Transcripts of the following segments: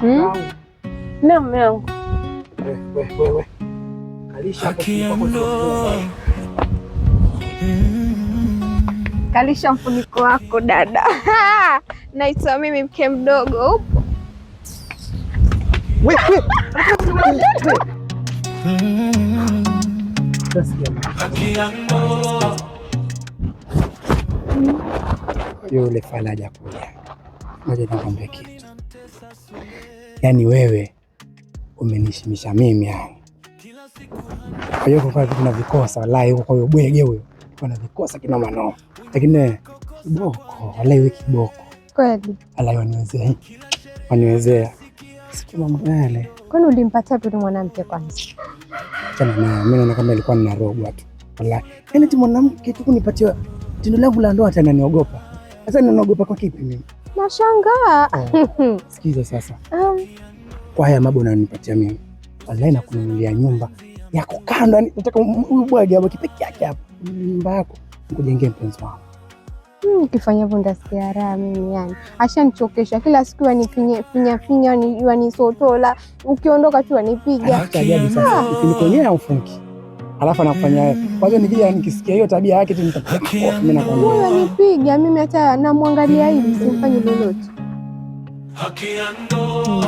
Na mume wangu. Wewe. Kalisha mfuniko wako dada. Naitwa mimi mke mdogo upo. Wewe. Yule Faraja kuja. Ngoja nikwambie kitu. Yaani wewe umenishimisha mimi yani. Kwa hiyo kwa kuna vikosa wallahi huko, kwa hiyo bwege huyo. Kuna vikosa kina maneno. Lakini kiboko, wallahi wewe kiboko. Kweli. Wallahi waniwezea. Waniwezea. Sikia mambo yale. Kwani ulimpata tu mwanamke kwanza? Chana na mimi naona kama ilikuwa ninarogwa tu. Wallahi. Yaani tu mwanamke tu kunipatia tendo langu la ndoa tena niogopa. Sasa ninaogopa kwa kipi mimi? Nashangaa. Sikiza sasa. Kwa haya mambo unanipatia mimi. Wallahi nakununulia nyumba yako kando, nataka huyu bwage hapo kipeke yake hapo. Nyumba yako nikujengee mpenzi wangu. Ukifanya hivyo ndasikia raha mimi yani. Ashanichokesha kila siku anifinya wanisotola. Ukiondoka tu anipiga. Acha ajabu sasa. Ukinikonyea ufunki. Alafu anafanya yeye. Kwanza nikija nikisikia hiyo tabia yake tu nitapiga. Mimi nakwambia. Huyo anipiga, mimi hata namwangalia hivi simfanyi lolote. Haki ya ndoa.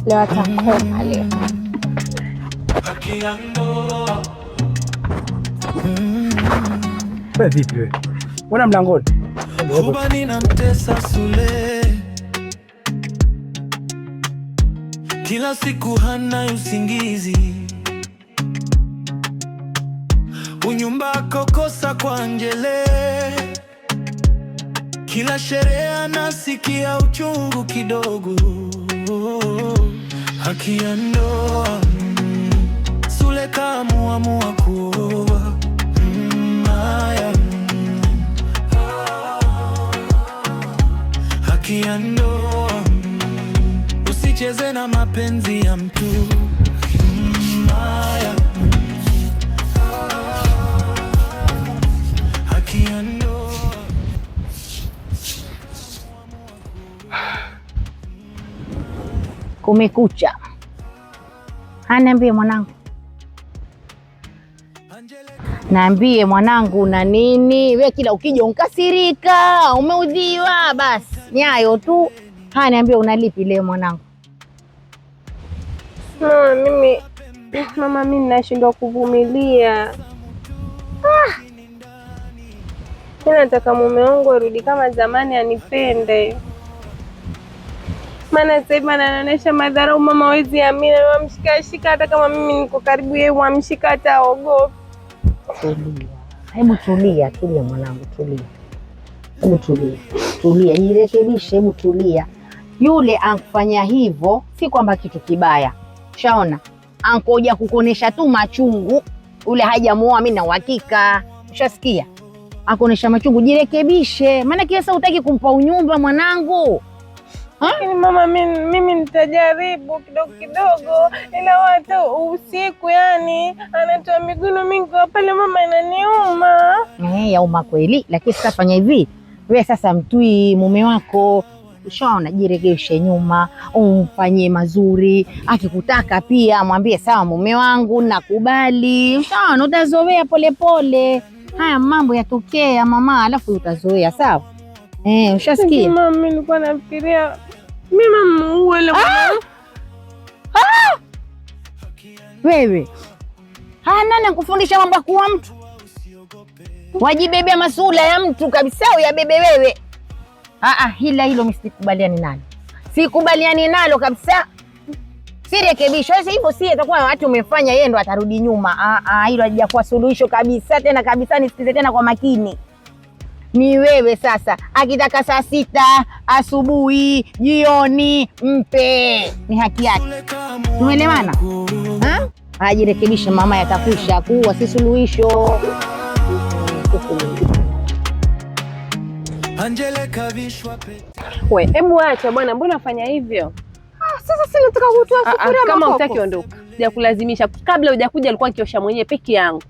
Leo atakoma leo. Haki ya ndoa. Wewe vipi wewe? Mbona mlangoni? Kubani na mtesa Sule. Kila siku hana usingizi. Unyumba kokosa kwa Angele. Kila sherehe anasikia uchungu kidogo. Haki ya ndoa. Sule kaamua kuoa. Haki ya ndoa. Usicheze na mapenzi ya mtu. Haki ya ndoa. Kumekucha. Niambie mwanangu. Niambie mwanangu na nini? Wewe kila ukija unkasirika, umeudhiwa basi. Nyayo tu. Niambie unalipi leo mwanangu? Mama mimi nashindwa kuvumilia. Mimi nataka mume wangu arudi kama zamani anipende. Maana sasa hivi anaonyesha madharau mama, hawezi amini, wamshika hata kama mimi niko karibu yeye wamshika hata aogope. Tulia. Hebu tulia mwanangu, tulia. Hebu tulia, jirekebishe, hebu tulia. Yule ankufanya hivyo si kwamba kitu kibaya. Ushaona? Ankoja kukonesha tu machungu. Ule hajamuoa mimi na uhakika. Ushasikia? Akonesha machungu, jirekebishe. Maana kila saa hutaki kumpa unyumba mwanangu. Lakini mama mimi nitajaribu kidogo, ila watu usiku yani anatoa miguno mingi pale mama inaniuma. Yauma kweli, lakini sasa fanya hivi. Wewe sasa mtui mume wako. Ushaona, jiregeshe nyuma, umfanyie mazuri. Akikutaka pia mwambie sawa mume wangu nakubali. Ushaona, utazoea polepole. Haya mambo yatokea mama, alafu utazoea sawa? Ushasikia? Mama mimi nilikuwa nafikiria mimi muue ile mama. Wewe. Nani akufundisha mambo ya kuwa mtu? Wajibebea masuala ya mtu kabisa uyabebe wewe. Hilo mimi sikubaliani nalo. Sikubaliani nalo kabisa. Sirekebisho. Sasa hivyo si itakuwa watu umefanya yeye ndo atarudi nyuma. Hilo halijakuwa suluhisho kabisa tena kabisa, nisikize tena kwa makini. Ni wewe sasa, akitaka saa 6 asubuhi, jioni, mpe. Ni haki yake. Tumeelewana? Ajirekebishe mama, yatakwisha kuwa si suluhisho. We, hebu acha bwana, mbona unafanya hivyo? Sasa si nataka kutoa sufuria kama hutaki ondoka. Sijakulazimisha. Kabla hujakuja alikuwa nikiosha mwenyewe peke yangu.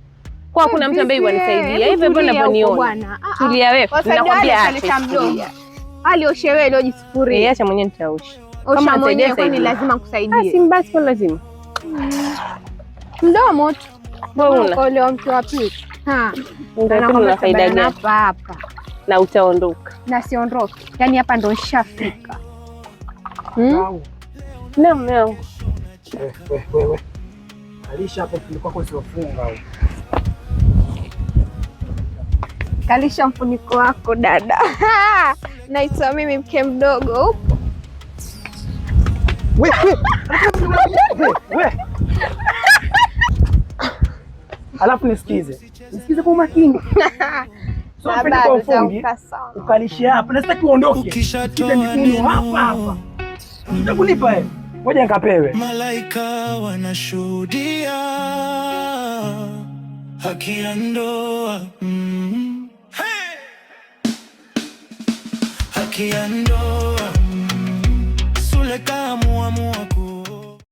Kwa kuna mtu ambaye yuanisaidia. Hivyo mbona unaniona? Tulia wewe. Ninakwambia acha. Alioshe wewe leo jisufuria. Acha mwenyewe nitaosha. Kama mwenyewe kwani lazima lazima kusaidie. Si basi kwa lazima. Mdomo tu. Wewe Ukaolewa mke wa pili. una faida gani? Hapa. Na utaondoka. Na siondoke. Yaani hapa ndo nishafika. Naam. Wewe. Alisha hapo tulikuwa kwa usiofunga au. Kalisha mfuniko wako dada. Naitwa mimi mke mdogo. We. Alafu nisikize kwa makini. So kwa ufungi ukalishi hapa na sitaki uondoke. Ukishatoa hapa. Nitakulipa wewe. Ngoja nikapewe. Malaika wanashuhudia haki ya ndoa. Haki ya ndoa. Sule kaamua